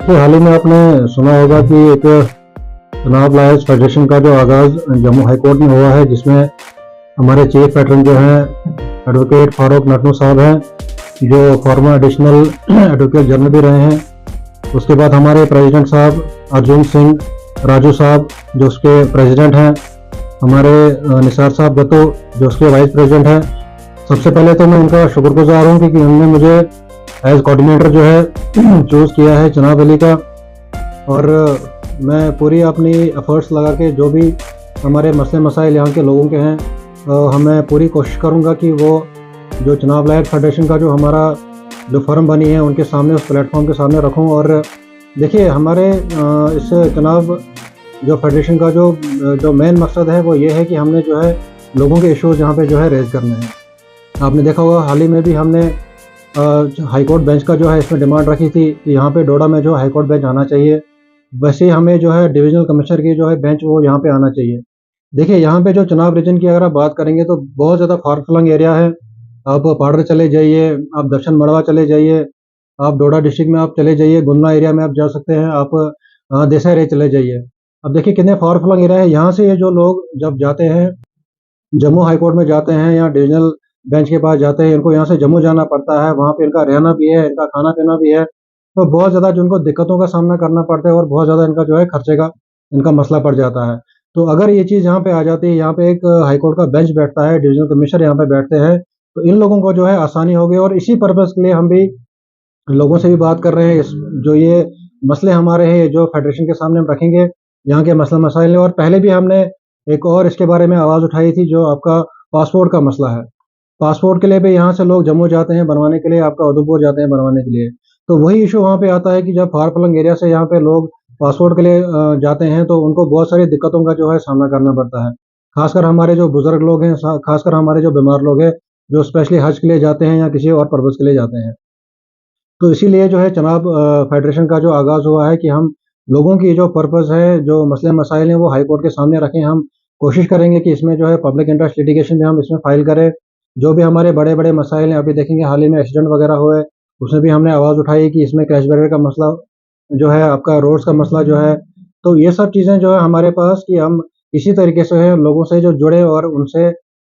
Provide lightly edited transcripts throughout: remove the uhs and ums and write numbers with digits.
तो हाल ही में आपने सुना होगा कि एक चुनाव लॉयर्स फेडरेशन का जो आगाज़ जम्मू हाई कोर्ट में हुआ है, जिसमें हमारे चीफ पैटर्न जो हैं एडवोकेट फारूक नटनू साहब हैं, जो फॉर्मर एडिशनल एडवोकेट जनरल भी रहे हैं। उसके बाद हमारे प्रेसिडेंट साहब अर्जुन सिंह राजू साहब, जो उसके प्रेसिडेंट हैं। हमारे निसार साहब गतो, जो उसके वाइस प्रेसिडेंट हैं। सबसे पहले तो मैं उनका शुक्रगुजार हूँ कि उन्होंने मुझे एज कोऑर्डिनेटर जो है चूज़ किया है चुनाव वैली का। और मैं पूरी अपनी एफर्ट्स लगा के जो भी हमारे मसले मसाइल यहाँ के लोगों के हैं, हमें पूरी कोशिश करूँगा कि वो जो चुनाव लॉयर फेडरेशन का जो हमारा जो फर्म बनी है उनके सामने, उस प्लेटफॉर्म के सामने रखूँ। और देखिए, हमारे इस चुनाव जो फेडरेशन का जो मेन मकसद है वो ये है कि हमने जो है लोगों के इश्यूज़ यहाँ पे जो है रेज़ करने हैं। आपने देखा होगा हाल ही में भी हमने हाई कोर्ट बेंच का जो है इसमें डिमांड रखी थी कि यहाँ पे डोडा में जो हाई कोर्ट बेंच आना चाहिए। वैसे ही हमें जो है डिविजनल कमिश्नर की जो है बेंच वो यहाँ पे आना चाहिए। देखिए, यहाँ पे जो चुनाव रीजन की अगर आप बात करेंगे तो बहुत ज़्यादा फार फ्लंग एरिया है। आप पाडर चले जाइए, आप दर्शन मड़वा चले जाइए, आप डोडा डिस्ट्रिक्ट में आप चले जाइए, गुन्ना एरिया में आप जा सकते हैं, आप देसाई एरिया चले जाइए। अब देखिए कितने फार फ्लंग एरिया है। यहाँ से ये जो लोग जब जाते हैं जम्मू हाई कोर्ट में जाते हैं या डिविजनल बेंच के पास जाते हैं, इनको यहाँ से जम्मू जाना पड़ता है, वहाँ पे इनका रहना भी है, इनका खाना-पीना भी है। तो बहुत ज़्यादा जो इनको दिक्कतों का सामना करना पड़ता है और बहुत ज़्यादा इनका जो है खर्चे का इनका मसला पड़ जाता है। तो अगर ये चीज़ यहाँ पे आ जाती है, यहाँ पे एक हाई कोर्ट का बेंच बैठता है, डिविजनल कमिश्नर यहाँ पे बैठते हैं, तो इन लोगों को जो है आसानी होगी। और इसी पर्पज़ के लिए हम भी लोगों से भी बात कर रहे हैं। इस जो ये मसले हमारे हैं, जो फेडरेशन के सामने हम रखेंगे, यहाँ के मसला मसाइल हैं। और पहले भी हमने एक और इसके बारे में आवाज़ उठाई थी, जो आपका पासपोर्ट का मसला है। पासपोर्ट के लिए भी यहाँ से लोग जम्मू जाते हैं बनवाने के लिए, आपका उधमपुर जाते हैं बनवाने के लिए। तो वही इशू वहाँ पे आता है कि जब फार फ्लंग एरिया से यहाँ पे लोग पासपोर्ट के लिए जाते हैं, तो उनको बहुत सारी दिक्कतों का जो है सामना करना पड़ता है। खासकर हमारे जो बुजुर्ग लोग हैं, खासकर हमारे जो बीमार लोग हैं, जो स्पेशली हज के लिए जाते हैं या किसी और पर्पज़ के लिए जाते हैं। तो इसीलिए जो है चुनाव फेडरेशन का जो आगाज़ हुआ है कि हम लोगों की जो पर्पज़ है, जो मसले मसाइल हैं, वो हाई कोर्ट के सामने रखें। हम कोशिश करेंगे कि इसमें जो है पब्लिक इंटरेस्ट लिटिगेशन भी हम इसमें फ़ाइल करें। जो भी हमारे बड़े-बड़े मसाइल हैं, अभी देखेंगे हाल ही में एक्सीडेंट वगैरह हुए, उसमें भी हमने आवाज़ उठाई कि इसमें क्रैश बैरियर का मसला जो है, आपका रोड्स का मसला जो है। तो ये सब चीज़ें जो है हमारे पास कि हम इसी तरीके से है लोगों से जो जुड़े और उनसे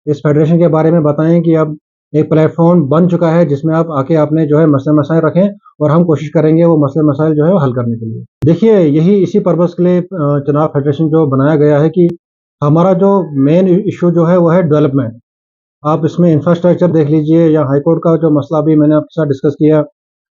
इस फेडरेशन के बारे में बताएँ कि अब एक प्लेटफ़ॉर्म बन चुका है, जिसमें आप आके आपने जो है मसले मसाइल रखें और हम कोशिश करेंगे वो मसले मसाइल जो है वो हल करने के लिए। देखिए, यही इसी पर्पज़ के लिए चुनाव फेडरेशन जो बनाया गया है कि हमारा जो मेन इश्यू जो है वो है डेवलपमेंट। आप इसमें इंफ्रास्ट्रक्चर देख लीजिए या हाई कोर्ट का जो मसला अभी मैंने आपके साथ डिस्कस किया।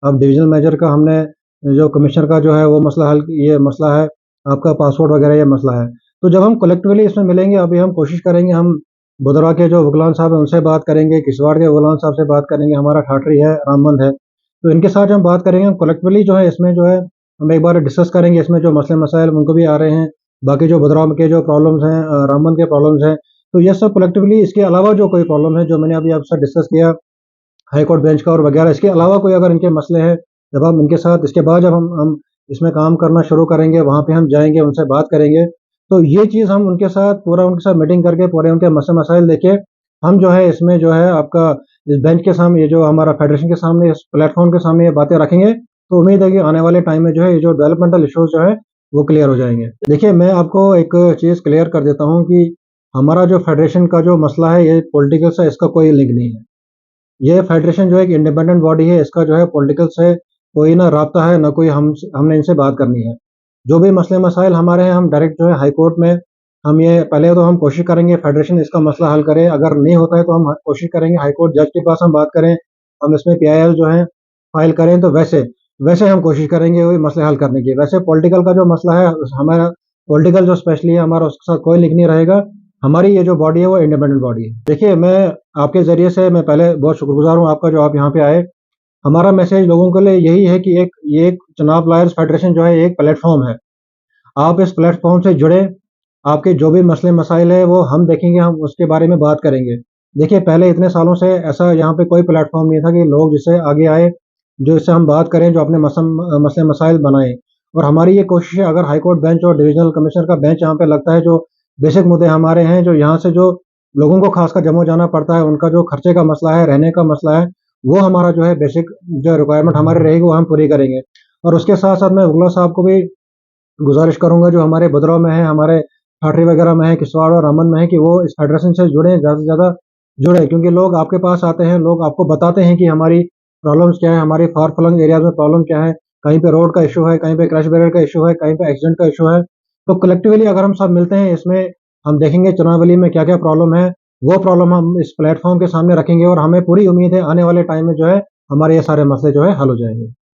अब डिविजनल मेजर का हमने जो कमिश्नर का जो है वो मसला ये मसला है, आपका पासपोर्ट वगैरह ये मसला है। तो जब हम कलेक्टिवली इसमें मिलेंगे, अभी हम कोशिश करेंगे, हम बुधरा के जो वकलान साहब हैं उनसे बात करेंगे, किसवाड़ के वकलान साहब से बात करेंगे, हमारा ठाठरी है, रामबंध है। तो इनके साथ जब हम बात करेंगे, हम कलेक्टिवली जो है इसमें जो है हम एक बार डिस्कस करेंगे, इसमें जो मसले मसाइल उनको भी आ रहे हैं, बाकी जो बुधरा के जो प्रॉब्लम्स हैं, रामबंध के प्रॉब्लम्स हैं, तो ये सब कलेक्टिवली इसके अलावा जो कोई प्रॉब्लम है, जो मैंने अभी आपसे डिस्कस किया हाई कोर्ट बेंच का और वगैरह, इसके अलावा कोई अगर इनके मसले हैं, जब हम इनके साथ इसके बाद जब हम इसमें काम करना शुरू करेंगे, वहाँ पे हम जाएँगे, उनसे बात करेंगे। तो ये चीज़ हम उनके साथ पूरा उनके साथ मीटिंग करके पूरे उनके मसले मसाइल देके हम जो है इसमें जो है आपका इस बेंच के सामने, ये जो हमारा फेडरेशन के सामने, इस प्लेटफ़ॉर्म के सामने ये बातें रखेंगे, तो उम्मीद है कि आने वाले टाइम में जो है ये जो डेवलपमेंटल इश्यूज़ जो है वो क्लियर हो जाएँगे। देखिए, मैं आपको एक चीज़ क्लियर कर देता हूँ कि हमारा जो फेडरेशन का जो मसला है, ये पॉलिटिकल से इसका कोई लिंक नहीं है। ये फेडरेशन जो है एक इंडिपेंडेंट बॉडी है, इसका जो है पॉलिटिकल से कोई ना राब्ता है, ना कोई हमने इनसे बात करनी है। जो भी मसले मसाइल हमारे हैं, हम डायरेक्ट जो है हाई कोर्ट में हम ये पहले तो हम कोशिश करेंगे फेडरेशन इसका मसला हल करे। अगर नहीं होता है तो हम कोशिश करेंगे हाई कोर्ट जज के पास हम बात करें, हम इसमें पीआईएल जो है फाइल करें। तो वैसे वैसे हम कोशिश करेंगे वही मसले हल करने की। वैसे पॉलिटिकल का जो मसला है, हमारा पॉलिटिकल जो स्पेशली है हमारा, उसके साथ कोई लिंक नहीं रहेगा। हमारी ये जो बॉडी है वो इंडिपेंडेंट बॉडी है। देखिए, मैं आपके ज़रिए से मैं पहले बहुत शुक्रगुज़ार हूँ आपका, जो आप यहाँ पे आए। हमारा मैसेज लोगों के लिए यही है कि ये एक चुनाव लॉयर्स फेडरेशन जो है एक प्लेटफ़ॉर्म है। आप इस प्लेटफ़ॉर्म से जुड़े, आपके जो भी मसले मसाइल हैं वो हम देखेंगे, हम उसके बारे में बात करेंगे। देखिए, पहले इतने सालों से ऐसा यहाँ पे कोई प्लेटफ़ॉर्म नहीं था कि लोग जिससे आगे आए, जो इससे हम बात करें, जो अपने मसले मसाइल बनाएँ। और हमारी ये कोशिश है, अगर हाई कोर्ट बेंच और डिविज़नल कमिश्नर का बेंच यहाँ पे लगता है, जो बेसिक मुद्दे हमारे हैं, जो यहाँ से जो लोगों को खासकर जम्मू जाना पड़ता है, उनका जो खर्चे का मसला है, रहने का मसला है, वो हमारा जो है बेसिक जो रिक्वायरमेंट हमारी रहेगी वो हम पूरी करेंगे। और उसके साथ साथ मैं उगला साहब को भी गुजारिश करूंगा, जो हमारे भद्रवाह में है, हमारे ठाठरी वगैरह में है, किसवाड़ और रामन में है, कि वो इस फेडरेशन से जुड़े, ज़्यादा से ज़्यादा जुड़े, क्योंकि लोग आपके पास आते हैं, लोग आपको बताते हैं कि हमारी प्रॉब्लम्स क्या है, हमारी फार फ्लंग एरियाज में प्रॉब्लम क्या है, कहीं पे रोड का इशू है, कहीं पे क्रैश बैरियर का इशू है, कहीं पे एक्सीडेंट का इशू है। तो कलेक्टिवली अगर हम सब मिलते हैं इसमें, हम देखेंगे चुनावली में क्या क्या प्रॉब्लम है, वो प्रॉब्लम हम इस प्लेटफॉर्म के सामने रखेंगे और हमें पूरी उम्मीद है आने वाले टाइम में जो है हमारे ये सारे मसले जो है हल हो जाएंगे।